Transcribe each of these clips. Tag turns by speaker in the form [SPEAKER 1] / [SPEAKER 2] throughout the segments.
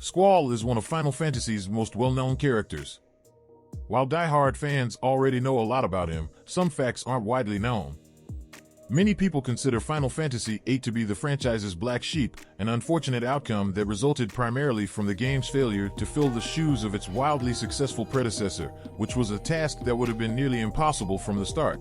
[SPEAKER 1] Squall is one of Final Fantasy's most well-known characters. While die-hard fans already know a lot about him, some facts aren't widely known. Many people consider Final Fantasy VIII to be the franchise's black sheep, an unfortunate outcome that resulted primarily from the game's failure to fill the shoes of its wildly successful predecessor, which was a task that would have been nearly impossible from the start.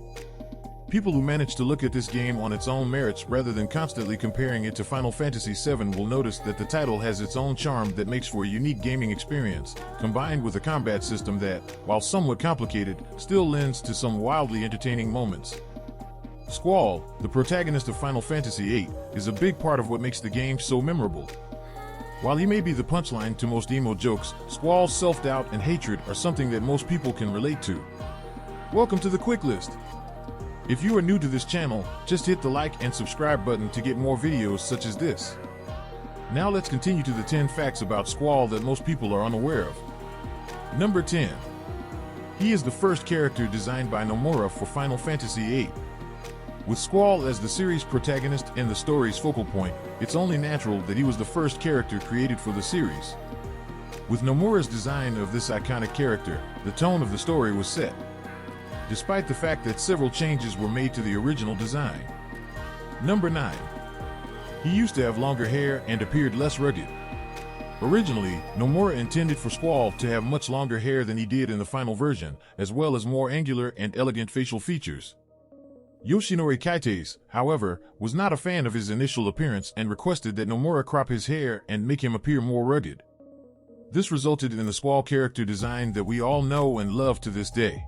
[SPEAKER 1] People who manage to look at this game on its own merits rather than constantly comparing it to Final Fantasy VII will notice that the title has its own charm that makes for a unique gaming experience, combined with a combat system that, while somewhat complicated, still lends to some wildly entertaining moments. Squall, the protagonist of Final Fantasy VIII, is a big part of what makes the game so memorable. While he may be the punchline to most emo jokes, Squall's self-doubt and hatred are something that most people can relate to. Welcome to the Quick List. If you are new to this channel, just hit the like and subscribe button to get more videos such as this. Now let's continue to the 10 facts about Squall that most people are unaware of. Number 10. He is the first character designed by Nomura for Final Fantasy VIII. With Squall as the series protagonist and the story's focal point, it's only natural that he was the first character created for the series. With Nomura's design of this iconic character, the tone of the story was set, despite the fact that several changes were made to the original design. Number 9. He used to have longer hair and appeared less rugged. Originally, Nomura intended for Squall to have much longer hair than he did in the final version, as well as more angular and elegant facial features. Yoshinori Kaites, however, was not a fan of his initial appearance and requested that Nomura crop his hair and make him appear more rugged. This resulted in the Squall character design that we all know and love to this day.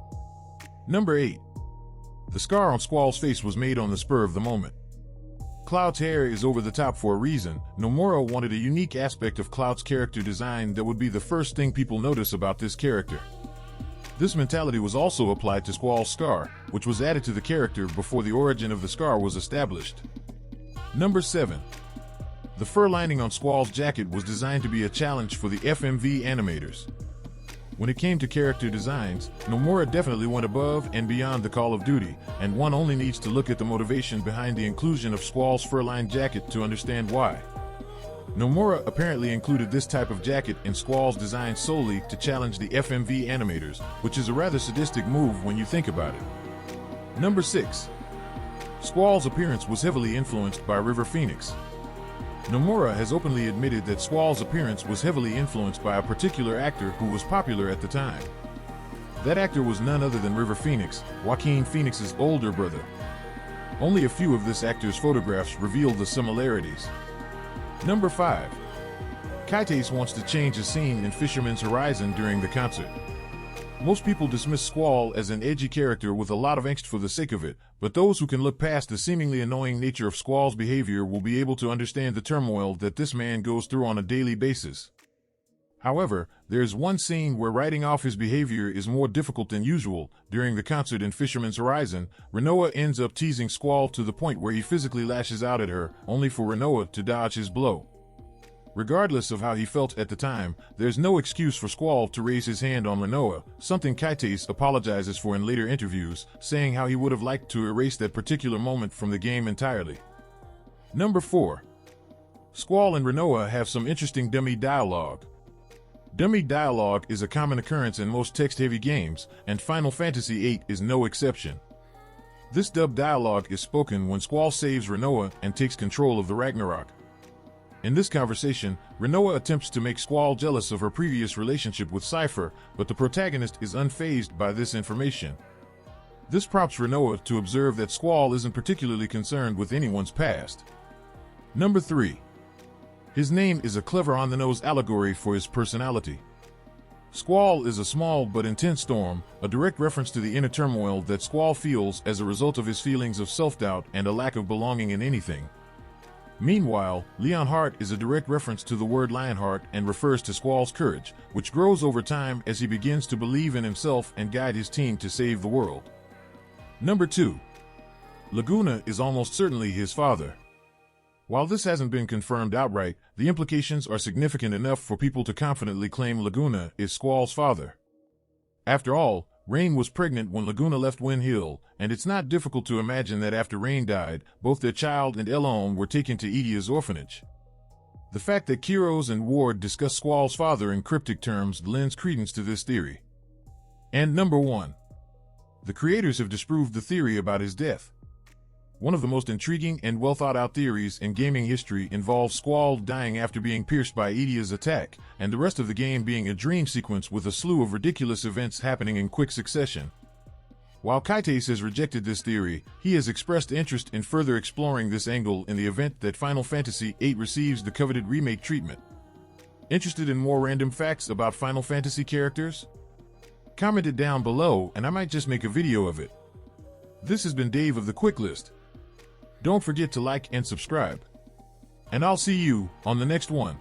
[SPEAKER 1] Number 8. The scar on Squall's face was made on the spur of the moment. Cloud's hair is over the top for a reason. Nomura wanted a unique aspect of Cloud's character design that would be the first thing people notice about this character. This mentality was also applied to Squall's scar, which was added to the character before the origin of the scar was established. Number 7. The fur lining on Squall's jacket was designed to be a challenge for the FMV animators. When it came to character designs, Nomura definitely went above and beyond the Call of Duty, and one only needs to look at the motivation behind the inclusion of Squall's fur-lined jacket to understand why. Nomura apparently included this type of jacket in Squall's design solely to challenge the FMV animators, which is a rather sadistic move when you think about it. Number 6. Squall's appearance was heavily influenced by River Phoenix. Nomura has openly admitted that Squall's appearance was heavily influenced by a particular actor who was popular at the time. That actor was none other than River Phoenix, Joaquin Phoenix's older brother. Only a few of this actor's photographs reveal the similarities. Number 5. Kaites wants to change a scene in Fisherman's Horizon during the concert. Most people dismiss Squall as an edgy character with a lot of angst for the sake of it, but those who can look past the seemingly annoying nature of Squall's behavior will be able to understand the turmoil that this man goes through on a daily basis. However, there's one scene where writing off his behavior is more difficult than usual. During the concert in Fisherman's Horizon, Rinoa ends up teasing Squall to the point where he physically lashes out at her, only for Rinoa to dodge his blow. Regardless of how he felt at the time, there's no excuse for Squall to raise his hand on Rinoa, something Kaites apologizes for in later interviews, saying how he would have liked to erase that particular moment from the game entirely. Number 4. Squall and Rinoa have some interesting dummy dialogue. Dummy dialogue is a common occurrence in most text-heavy games, and Final Fantasy VIII is no exception. This dub dialogue is spoken when Squall saves Rinoa and takes control of the Ragnarok. In this conversation, Rinoa attempts to make Squall jealous of her previous relationship with Seifer, but the protagonist is unfazed by this information. This prompts Rinoa to observe that Squall isn't particularly concerned with anyone's past. Number 3. His name is a clever on-the-nose allegory for his personality. Squall is a small but intense storm, a direct reference to the inner turmoil that Squall feels as a result of his feelings of self-doubt and a lack of belonging in anything. Meanwhile, Leonheart is a direct reference to the word Lionheart and refers to Squall's courage, which grows over time as he begins to believe in himself and guide his team to save the world. Number 2. Laguna is almost certainly his father. While this hasn't been confirmed outright, the implications are significant enough for people to confidently claim Laguna is Squall's father. After all, Rain was pregnant when Laguna left Wind Hill, and it's not difficult to imagine that after Rain died, both their child and Elone were taken to Edia's orphanage. The fact that Kiros and Ward discuss Squall's father in cryptic terms lends credence to this theory. And number 1. The creators have disproved the theory about his death. One of the most intriguing and well-thought-out theories in gaming history involves Squall dying after being pierced by Edia's attack, and the rest of the game being a dream sequence with a slew of ridiculous events happening in quick succession. While Kaites has rejected this theory, he has expressed interest in further exploring this angle in the event that Final Fantasy VIII receives the coveted remake treatment. Interested in more random facts about Final Fantasy characters? Comment it down below and I might just make a video of it. This has been Dave of the Quick List. Don't forget to like and subscribe. And I'll see you on the next one.